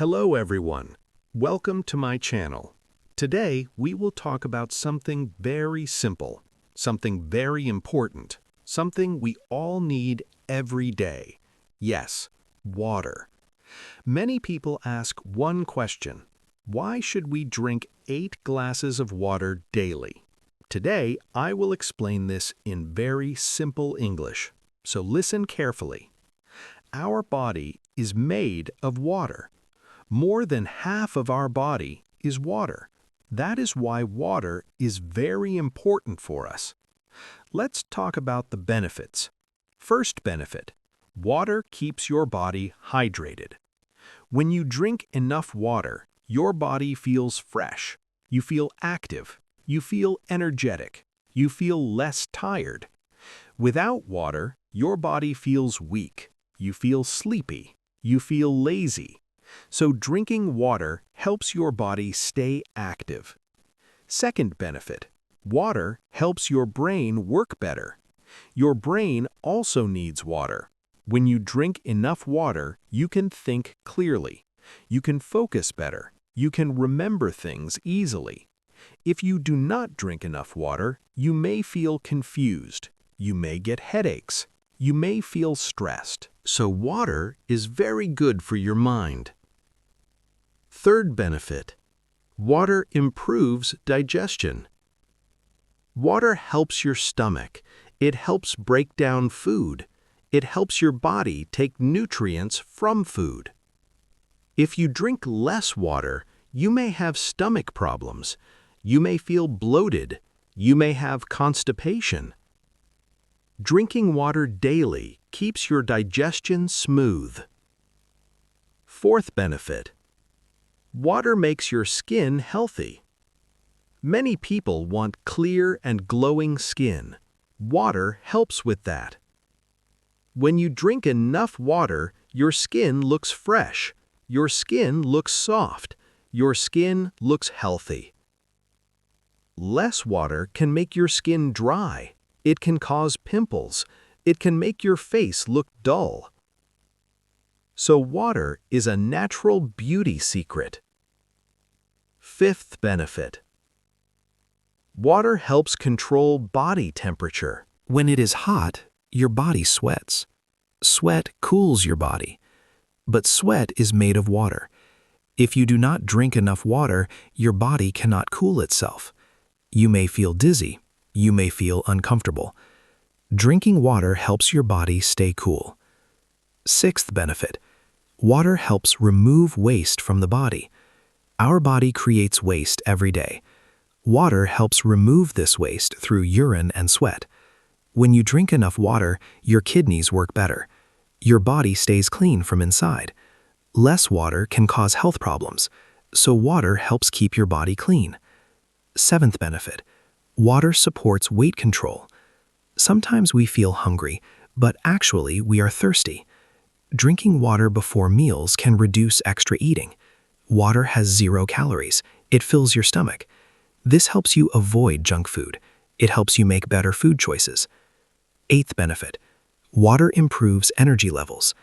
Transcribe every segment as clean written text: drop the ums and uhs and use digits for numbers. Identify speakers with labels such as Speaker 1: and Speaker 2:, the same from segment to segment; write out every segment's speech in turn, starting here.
Speaker 1: Hello everyone. Welcome to my channel. Today we will talk about something very simple, something very important, something we all need every day. Yes, water. Many people ask one question: why should we drink 8 glasses of water daily? Today I will explain this in very simple English, so listen carefully. Our body is made of water. More than half of our body is water. That is why water is very important for us. Let's talk about the benefits. First benefit: water keeps your body hydrated. When you drink enough water, your body feels fresh. You feel active. You feel energetic. You feel less tired. Without water, your body feels weak. You feel sleepy. You feel lazy. So drinking water helps your body stay active. Second benefit: water helps your brain work better. Your brain also needs water. When you drink enough water, you can think clearly. You can focus better. You can remember things easily. If you do not drink enough water, you may feel confused. You may get headaches. You may feel stressed. So water is very good for your mind. Third benefit: water improves digestion. Water helps your stomach. It helps break down food. It helps your body take nutrients from food. If you drink less water, you may have stomach problems. You may feel bloated. You may have constipation. Drinking water daily keeps your digestion smooth. Fourth benefit: water makes your skin healthy. Many people want clear and glowing skin. Water helps with that. When you drink enough water, your skin looks fresh. Your skin looks soft. Your skin looks healthy. Less water can make your skin dry. It can cause pimples. It can make your face look dull. So water is a natural beauty secret. Fifth benefit: water helps control body temperature. When it is hot, your body sweats. Sweat cools your body. But sweat is made of water. If you do not drink enough water, your body cannot cool itself. You may feel dizzy. You may feel uncomfortable. Drinking water helps your body stay cool. Sixth benefit: water helps remove waste from the body. Our body creates waste every day. Water helps remove this waste through urine and sweat. When you drink enough water, your kidneys work better. Your body stays clean from inside. Less water can cause health problems, so water helps keep your body clean. Seventh benefit: water supports weight control. Sometimes we feel hungry, but actually we are thirsty. Drinking water before meals can reduce extra eating. Water has 0 calories. It fills your stomach. This helps you avoid junk food. It helps you make better food choices. Eighth benefit: water improves energy levels.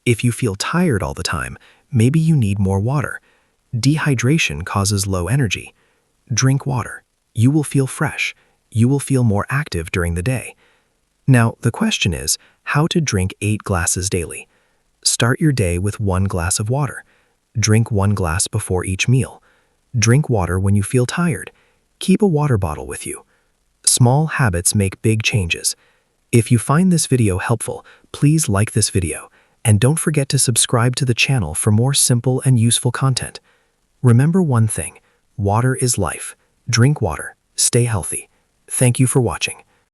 Speaker 1: If you feel tired all the time, maybe you need more water. Dehydration causes low energy. Drink water. You will feel fresh. You will feel more active during the day. Now, the question is, how to drink 8 glasses daily. Start your day with 1 glass of water. Drink 1 glass before each meal. Drink water when you feel tired. Keep a water bottle with you. Small habits make big changes. If you find this video helpful, please like this video, and don't forget to subscribe to the channel for more simple and useful content. Remember one thing: water is life. Drink water. Stay healthy. Thank you for watching.